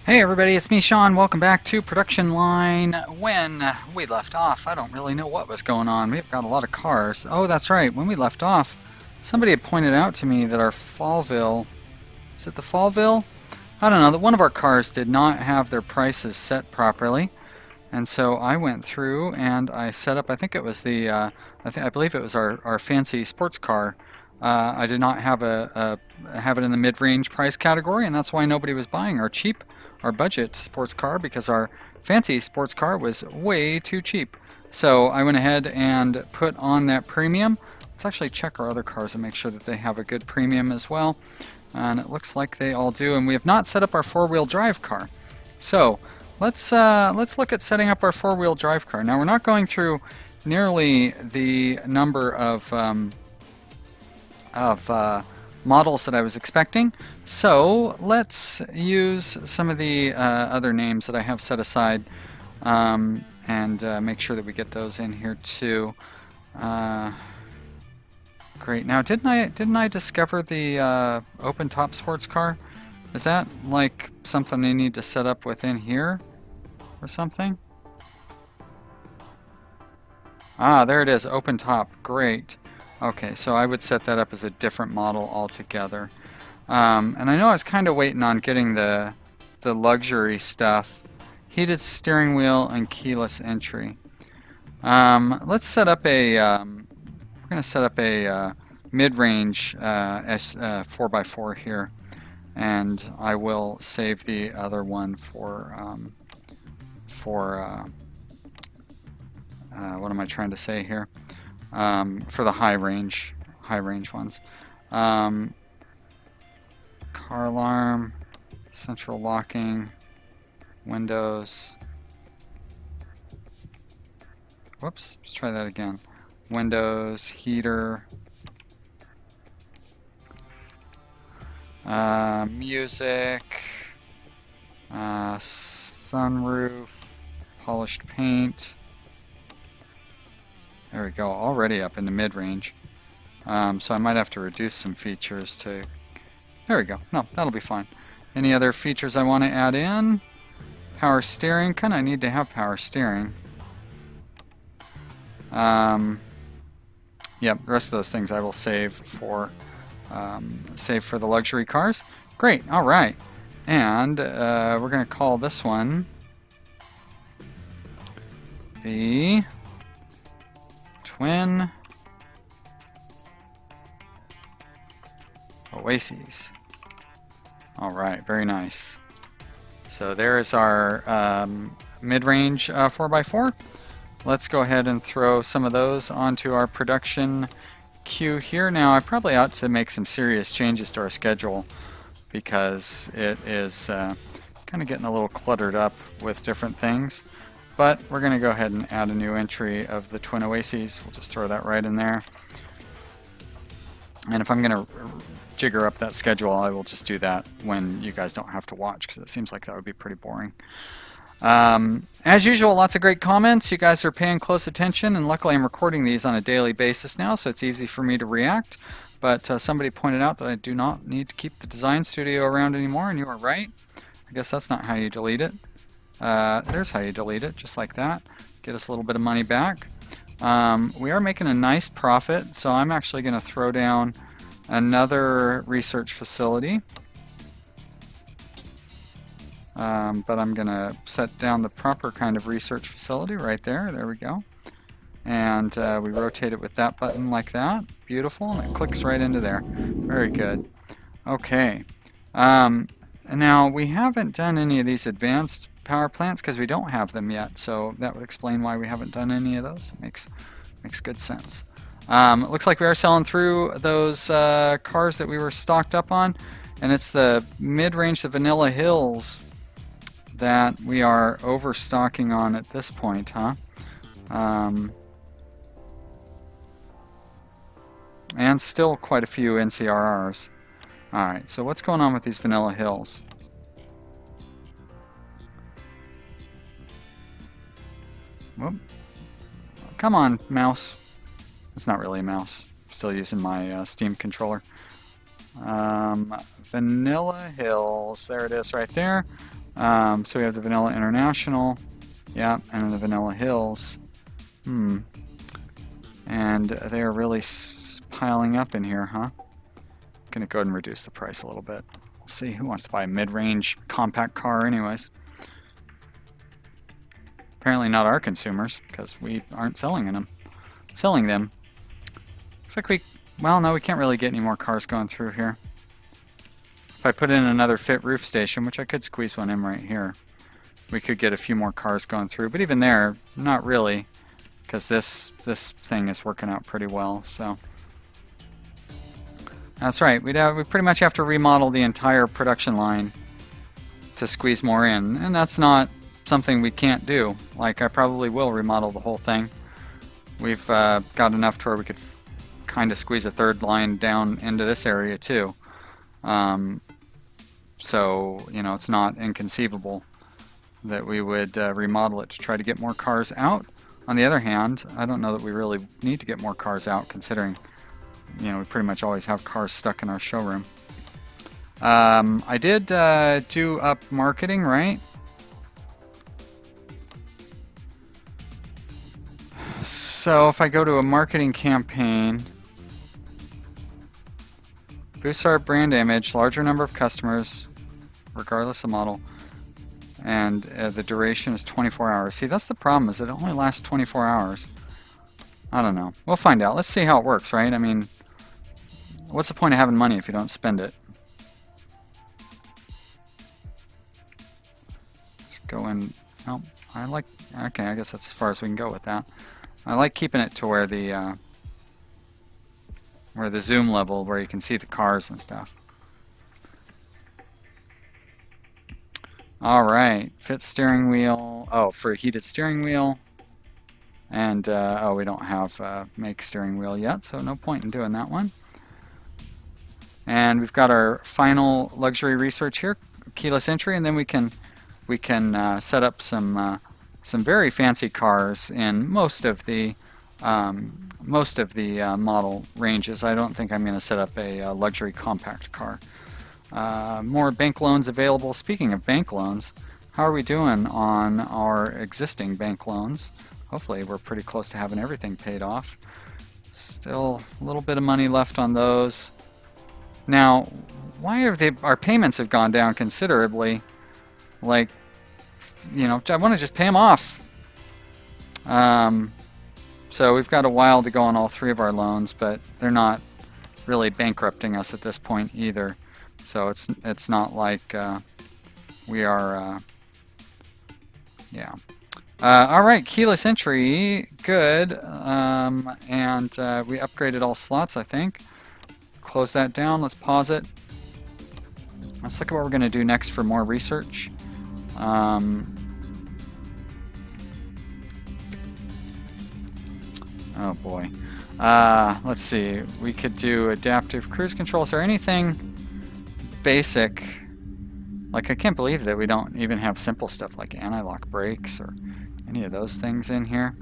Hey everybody, it's me Sean. Welcome back to Production Line. When we left off, I don't really know what was going on. We've got a lot of cars. Oh, that's right. When we left off, somebody had pointed out to me that our Fallville, is it the Fallville? I don't know, that one of our cars did not have their prices set properly. And so I went through and I set up, I think it was the, I believe it was our fancy sports car. I did not have have it in the mid-range price category, and that's why nobody was buying our budget sports car, because our fancy sports car was way too cheap. So I went ahead and put on that premium. Let's actually check our other cars and make sure that they have a good premium as well. And it looks like they all do. And we have not set up our four-wheel drive car. So let's look at setting up our four-wheel drive car. Now we're not going through nearly the number of models that I was expecting. So let's use some of the other names that I have set aside and make sure that we get those in here too. Great. Now, didn't I discover the open top sports car? Is that like something I need to set up within here or something? Ah, there it is, open top. Great. Okay, so I would set that up as a different model altogether. And I know I was kind of waiting on getting the luxury stuff. Heated steering wheel and keyless entry. Let's set up a, we're going to set up a mid-range 4x4 here. And I will save the other one for what am I trying to say here? For the high range ones. Car alarm, central locking, windows. Whoops, let's try that again. Windows, heater, music, sunroof, polished paint. There we go, already up in the mid-range. So I might have to reduce some features to... There we go. No, that'll be fine. Any other features I want to add in? Power steering. Kind of need to have power steering. Yep, the rest of those things I will save for the luxury cars. Great, all right. And we're going to call this one the Twin Oases. All right, very nice. So there's our mid-range 4x4. Let's go ahead and throw some of those onto our production queue here. Now I probably ought to make some serious changes to our schedule because it is kind of getting a little cluttered up with different things. But we're going to go ahead and add a new entry of the Twin Oases. We'll just throw that right in there. And if I'm going to jigger up that schedule, I will just do that when you guys don't have to watch, because it seems like that would be pretty boring. As usual, lots of great comments. You guys are paying close attention, and luckily I'm recording these on a daily basis now, so it's easy for me to react. But somebody pointed out that I do not need to keep the design studio around anymore, and you are right. I guess that's not how you delete it. There's how you delete it, just like that. Get us a little bit of money back. We are making a nice profit, so I'm actually going to throw down another research facility. But I'm going to set down the proper kind of research facility right there. There we go. And we rotate it with that button like that. Beautiful. And it clicks right into there. Very good. Okay. Now, we haven't done any of these advanced power plants because we don't have them yet. So that would explain why we haven't done any of those. It makes good sense. It looks like we are selling through those cars that we were stocked up on. And it's the mid-range, the Vanilla Hills, that we are overstocking on at this point, huh? And still quite a few NCRRs. Alright, so what's going on with these Vanilla Hills? Whoop. Come on, mouse. It's not really a mouse. I'm still using my Steam controller. Vanilla Hills, there it is right there. So we have the Vanilla International, yeah, and then the Vanilla Hills. And they are really piling up in here, huh? Gonna go ahead and reduce the price a little bit. We'll see who wants to buy a mid-range compact car anyways. Apparently not our consumers, because we aren't selling them. Looks like well, no, we can't really get any more cars going through here. If I put in another fit roof station, which I could squeeze one in right here, we could get a few more cars going through. But even there, not really, because this thing is working out pretty well. So that's right. We pretty much have to remodel the entire production line to squeeze more in, and that's not something we can't do. Like, I probably will remodel the whole thing. We've got enough to where we could kind of squeeze a third line down into this area too. So, you know, it's not inconceivable that we would remodel it to try to get more cars out. On the other hand, I don't know that we really need to get more cars out, considering, you know, we pretty much always have cars stuck in our showroom. I did do up marketing, right? So if I go to a marketing campaign, boosts our brand image, larger number of customers, regardless of model, and the duration is 24 hours. See, that's the problem, is it only lasts 24 hours. I don't know. We'll find out. Let's see how it works, right? I mean, what's the point of having money if you don't spend it? Let's go in. Oh, okay, I guess that's as far as we can go with that. I like keeping it to where the zoom level, where you can see the cars and stuff. All right, fit steering wheel. Oh, for a heated steering wheel. And oh, we don't have make steering wheel yet, so no point in doing that one. And we've got our final luxury research here, keyless entry, and then we can set up some very fancy cars in most of the model ranges. I don't think I'm going to set up a luxury compact car. More bank loans available. Speaking of bank loans, how are we doing on our existing bank loans? Hopefully we're pretty close to having everything paid off. Still a little bit of money left on those. Now, why have our payments have gone down considerably? Like, you know, I want to just pay them off. So we've got a while to go on all three of our loans, but they're not really bankrupting us at this point either. So it's not like we are, yeah. All right, keyless entry, good. And we upgraded all slots, I think. Close that down. Let's pause it. Let's look at what we're going to do next for more research. Oh boy. Let's see. We could do adaptive cruise control. Is there anything basic? Like, I can't believe that we don't even have simple stuff like anti-lock brakes or any of those things in here.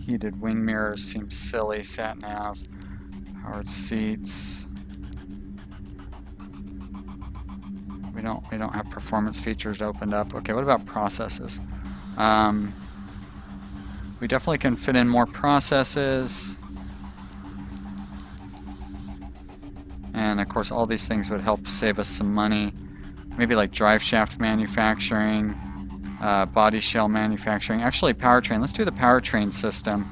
Heated wing mirrors seems silly. Sat nav, powered seats. We don't have performance features opened up. Okay, what about processes? We definitely can fit in more processes. And of course all these things would help save us some money. Maybe like drive shaft manufacturing, body shell manufacturing. Actually powertrain, let's do the powertrain system.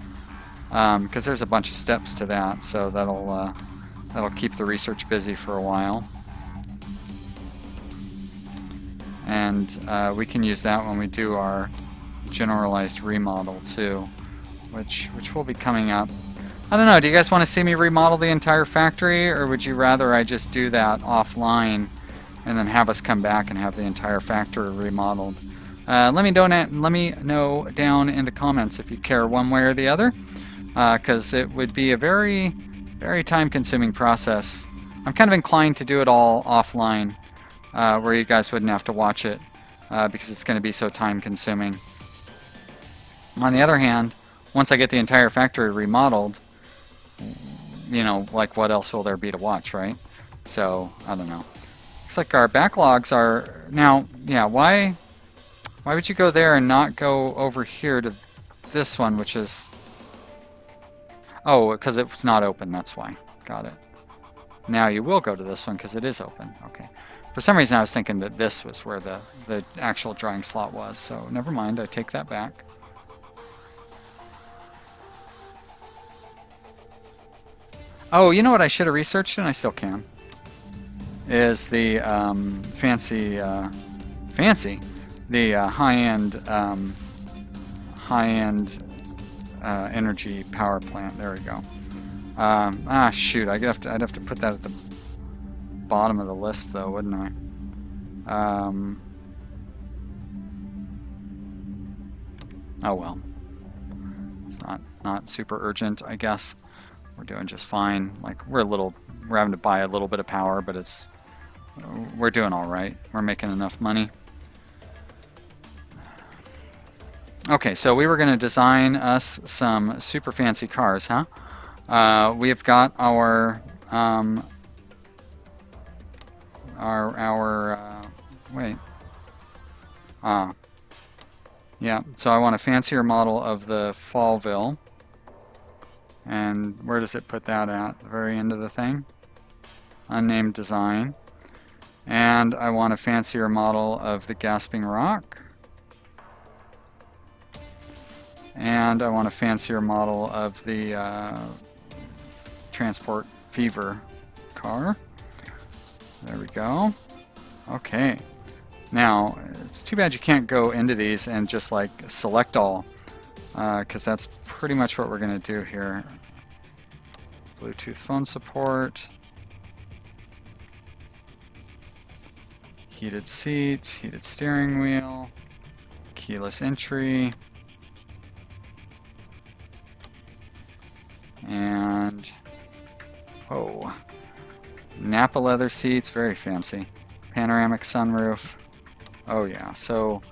Because there's a bunch of steps to that, so that'll keep the research busy for a while. And we can use that when we do our generalized remodel too, which will be coming up. I don't know, do you guys want to see me remodel the entire factory, or would you rather I just do that offline and then have us come back and have the entire factory remodeled? Let me know down in the comments if you care one way or the other, because it would be a very, very time-consuming process. I'm kind of inclined to do it all offline, where you guys wouldn't have to watch it, because it's going to be so time-consuming. On the other hand, once I get the entire factory remodeled, you know, like, what else will there be to watch, right? So, I don't know. Looks like our backlogs are now. Yeah, why would you go there and not go over here to this one, which is... Oh, because it's not open, that's why. Got it. Now you will go to this one because it is open. Okay. For some reason I was thinking that this was where the actual drawing slot was, so never mind, I take that back. Oh, you know what I should have researched, and I still can, is the the high-end energy power plant. There we go. Shoot, I'd have to put that at the bottom of the list, though, wouldn't I? Oh well. It's not super urgent, I guess. We're doing just fine. Like we're having to buy a little bit of power, but we're doing all right. We're making enough money. Okay, so we were going to design us some super fancy cars, huh? We've got our wait. Yeah, so I want a fancier model of the Fallville. And where does it put that at? The very end of the thing? Unnamed design. And I want a fancier model of the Gasping Rock. And I want a fancier model of the Transport Fever car. There we go. Okay. Now, it's too bad you can't go into these and just like select all, because that's pretty much what we're going to do here. Bluetooth phone support. Heated seats, heated steering wheel, keyless entry. And, whoa, Napa leather seats, very fancy. Panoramic sunroof. Oh yeah, so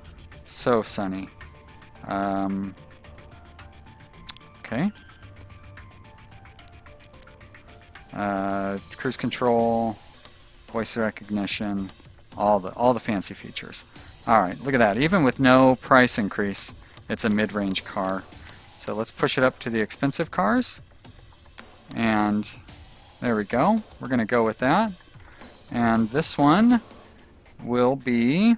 sunny. Okay. Cruise control, voice recognition, all the fancy features. All right, look at that. Even with no price increase, it's a mid-range car. So let's push it up to the expensive cars. And there we go. We're going to go with that. And this one will be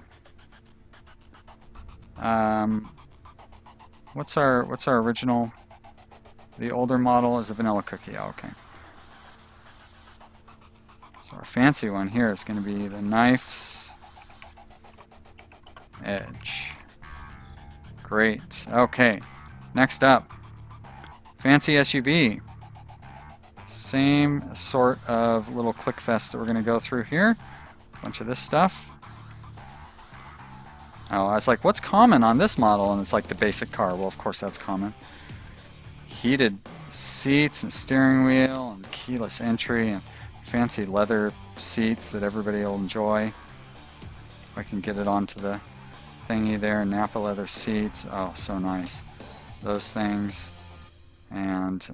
what's our original? The older model is the vanilla cookie. Oh, okay. So our fancy one here is going to be the Knife's Edge. Great. Okay. Next up, fancy SUV. Same sort of little click fest that we're going to go through here. Bunch of this stuff. Oh, I was like, what's common on this model? And it's like the basic car. Well, of course that's common. Heated seats and steering wheel and keyless entry and fancy leather seats that everybody will enjoy. If I can get it onto the thingy there. Napa leather seats. Oh, so nice. Those things. And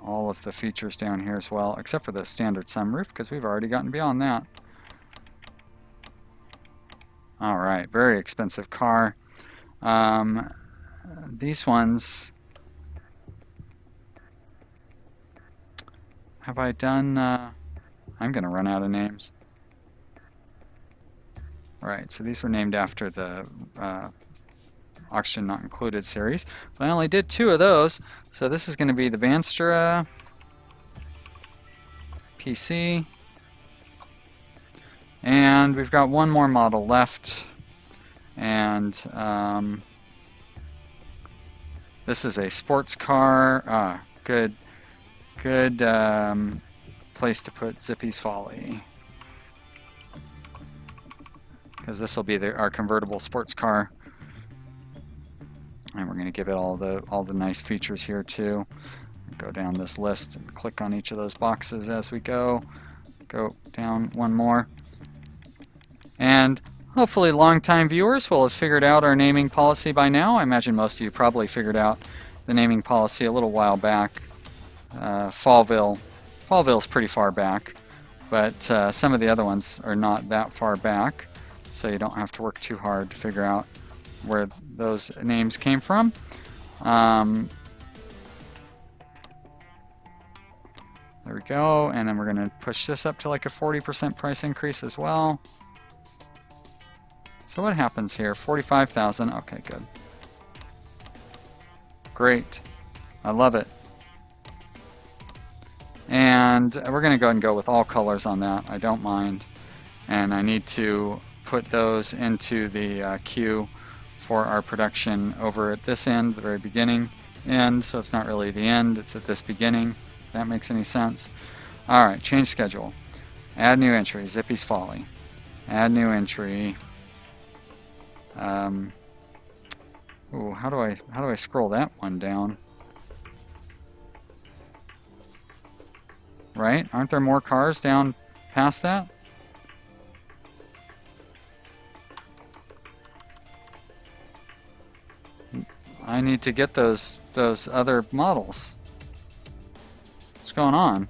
all of the features down here as well, except for the standard sunroof, because we've already gotten beyond that. All right, very expensive car. These ones, have I done, I'm going to run out of names. Right, so these were named after the Oxygen Not Included series. But I only did 2 of those, so this is going to be the Vanstra PC. And we've got one more model left, and this is a sports car. Good place to put Zippy's Folly, because this will be our convertible sports car, and we're going to give it all the nice features here too. Go down this list and click on each of those boxes as we go. Go down one more. And hopefully long-time viewers will have figured out our naming policy by now. I imagine most of you probably figured out the naming policy a little while back. Fallville's pretty far back. but some of the other ones are not that far back, so you don't have to work too hard to figure out where those names came from. There we go, and then we're going to push this up to like a 40% price increase as well. So what happens here? 45,000. Okay, good. Great. I love it. And we're going to go ahead and go with all colors on that. I don't mind. And I need to put those into the queue for our production over at this end, the very beginning end. So it's not really the end, it's at this beginning. If that makes any sense. All right, change schedule. Add new entry, Zippy's Folly. Add new entry. Ooh, how do I scroll that one down? Right? Aren't there more cars down past that? I need to get those other models. What's going on?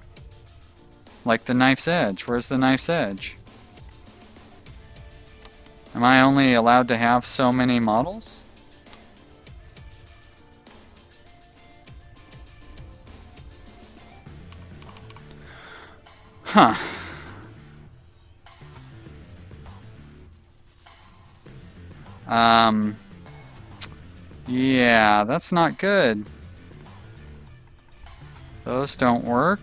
Like the knife's edge. Where's the knife's edge? Am I only allowed to have so many models? Huh. Yeah, that's not good. Those don't work.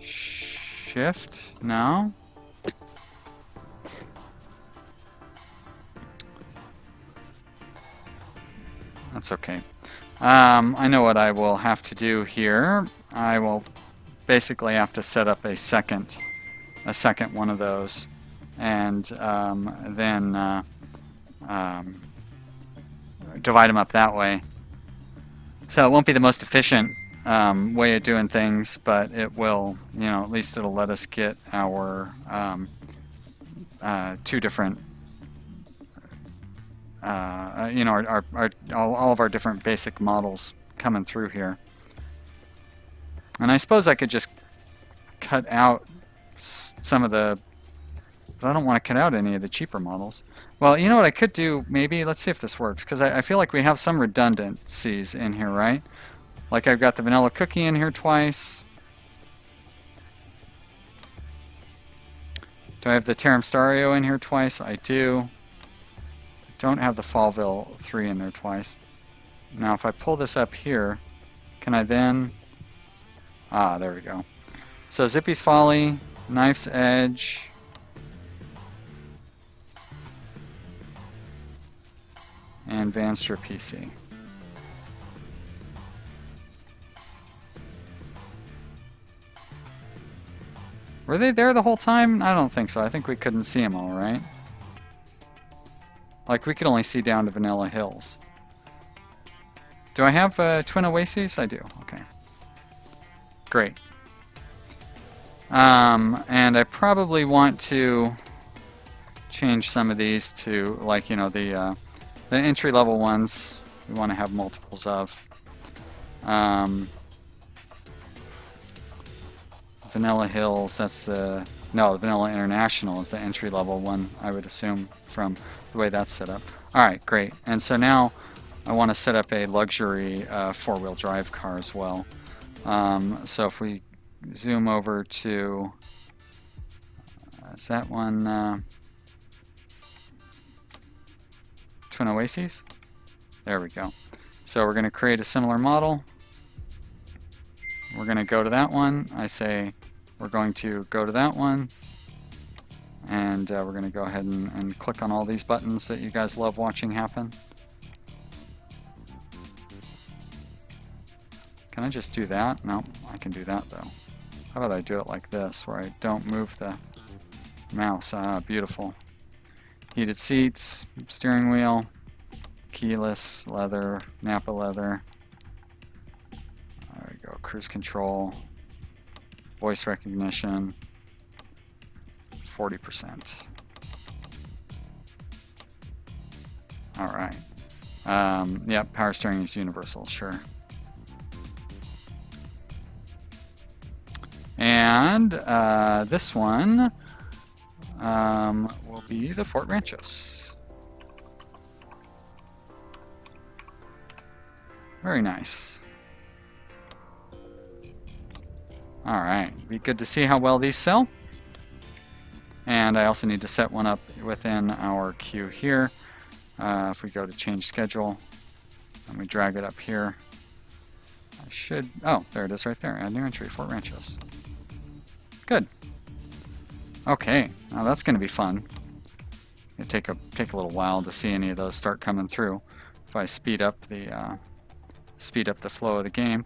Shift? No. That's okay. I know what I will have to do here. I will basically have to set up a second one of those, and then divide them up that way. So it won't be the most efficient way of doing things, but it will, you know, at least it'll let us get our two different, you know, all of our different basic models coming through here. And I suppose I could just cut out some of the, but I don't want to cut out any of the cheaper models. Well, you know what I could do, maybe, let's see if this works, because I feel like we have some redundancies in here, right? Like I've got the vanilla cookie in here twice. Do I have the Tarum Stario in here twice? I do. I don't have the Fallville 3 in there twice. Now if I pull this up here, can I then... Ah, there we go. So Zippy's Folly, Knife's Edge... and Vanstra PC. Were they there the whole time? I don't think so. I think we couldn't see them all, right? Like, we could only see down to Vanilla Hills. Do I have Twin Oases? I do. Okay. Great. And I probably want to change some of these to, like, you know, the entry-level ones we want to have multiples of. Vanilla Hills, that's the... No, Vanilla International is the entry-level one, I would assume, from the way that's set up. Alright, great. And so now I want to set up a luxury four-wheel drive car as well. So if we zoom over to... is that one... Twin Oases? There we go. So we're going to create a similar model. We're going to go to that one. I say we're going to go to that one. And we're going to go ahead and click on all these buttons that you guys love watching happen. Can I just do that? No, I can do that though. How about I do it like this, where I don't move the mouse? Ah, beautiful. Heated seats, steering wheel, keyless, leather, Napa leather. There we go, cruise control, voice recognition, 40%. Alright. Yep, power steering is universal, sure. And this one will be the Fort Ranchos. Very nice. Alright, be good to see how well these sell. And I also need to set one up within our queue here. If we go to change schedule and we drag it up here, I should, oh, there it is right there. Add new entry, Fort Ranchos. Good. Okay, now that's going to be fun. It'll take a little while to see any of those start coming through. If I speed up the flow of the game.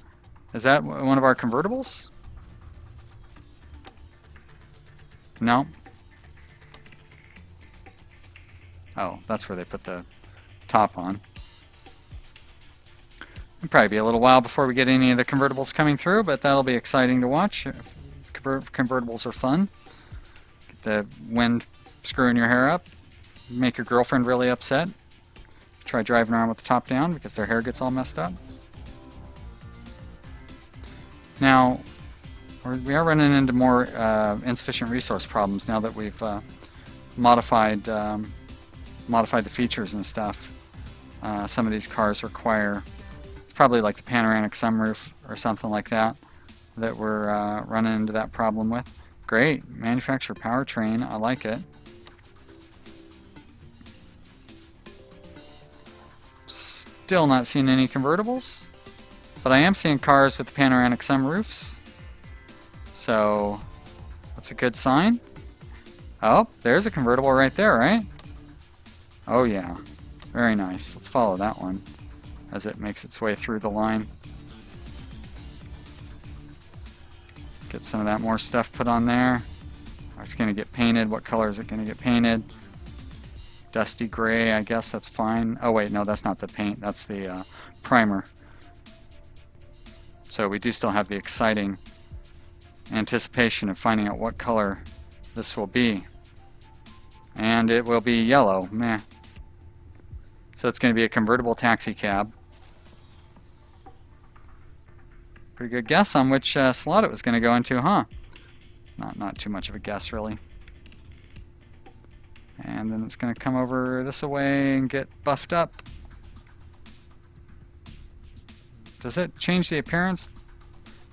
Is that one of our convertibles? No. Oh, that's where they put the top on. It'll probably be a little while before we get any of the convertibles coming through, but that'll be exciting to watch. Convertibles are fun. Get the wind screwing your hair up. Make your girlfriend really upset. Try driving around with the top down because their hair gets all messed up. Now, we are running into more insufficient resource problems now that we've modified the features and stuff. Some of these cars require, it's probably like the panoramic sunroof or something like that that we're running into that problem with. Great, manufacturer powertrain, I like it. Still not seeing any convertibles, but I am seeing cars with panoramic sunroofs, so that's a good sign. Oh, there's a convertible right there, right? Oh yeah, very nice. Let's follow that one as it makes its way through the line. Get some of that more stuff put on there. It's going to get painted. What color is it going to get painted? Dusty gray, I guess that's fine. Oh wait, no, that's not the paint. That's the primer. So we do still have the exciting anticipation of finding out what color this will be. And it will be yellow. Meh. So it's going to be a convertible taxi cab. Pretty good guess on which slot it was going to go into, huh? Not too much of a guess, really. And then it's going to come over this way and get buffed up. Does it change the appearance?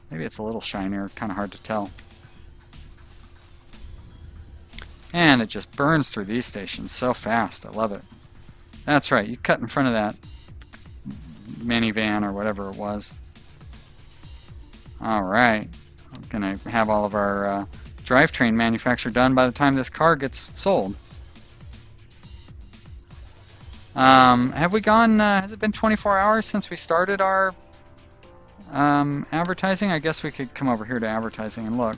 Maybe it's a little shinier, kind of hard to tell. And it just burns through these stations so fast. I love it. That's right, you cut in front of that minivan or whatever it was. Alright, I'm going to have all of our drivetrain manufacture done by the time this car gets sold. Have we gone, has it been 24 hours since we started our advertising? I guess we could come over here to advertising and look.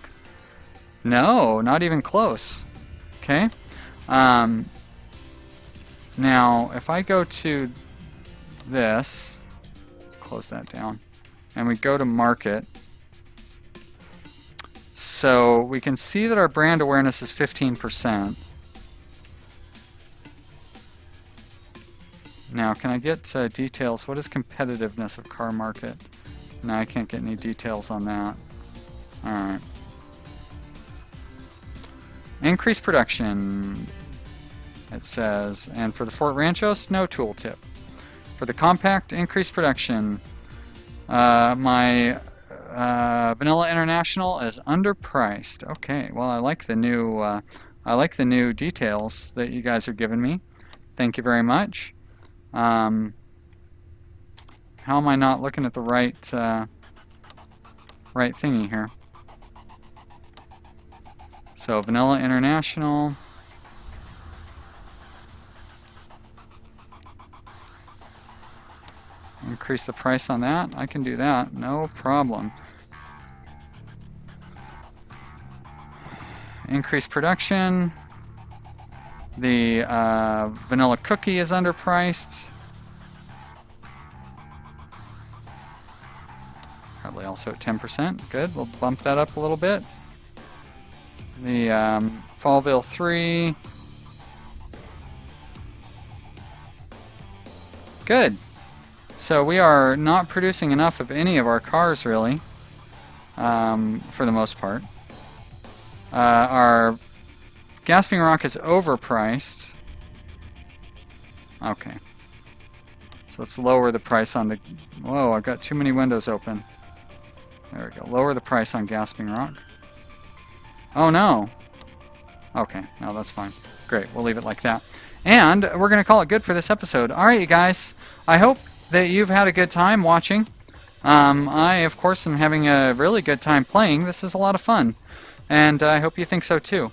No, not even close. Okay. Now, if I go to this, let's close that down, and we go to market, so we can see that our brand awareness is 15%. Now, can I get details? What is competitiveness of car market? No, I can't get any details on that. Alright. Increase production, it says. And for the Fort Ranchos, no tooltip. For the compact, increase production. My Vanilla International is underpriced. Okay, well, I like the new details that you guys are giving me. Thank you very much. How am I not looking at the right thingy here? So Vanilla International. Increase the price on that. I can do that, no problem. Increase production. The vanilla cookie is underpriced. Probably also at 10%. Good, we'll bump that up a little bit. The Fallville 3. Good. So we are not producing enough of any of our cars, really, for the most part. Our gasping rock is overpriced. Okay. So let's lower the price on the... Whoa, I've got too many windows open. There we go. Lower the price on gasping rock. Oh no. Okay, no, that's fine. Great, we'll leave it like that. And we're going to call it good for this episode. Alright, you guys. I hope that you've had a good time watching. I, of course, am having a really good time playing. This is a lot of fun. And I hope you think so too.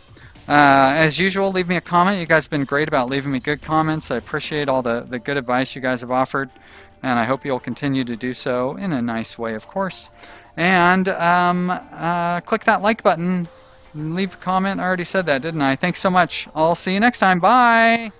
As usual, leave me a comment. You guys have been great about leaving me good comments. I appreciate all the good advice you guys have offered. And I hope you'll continue to do so in a nice way, of course. And click that like button. Leave a comment. I already said that, didn't I? Thanks so much. I'll see you next time. Bye!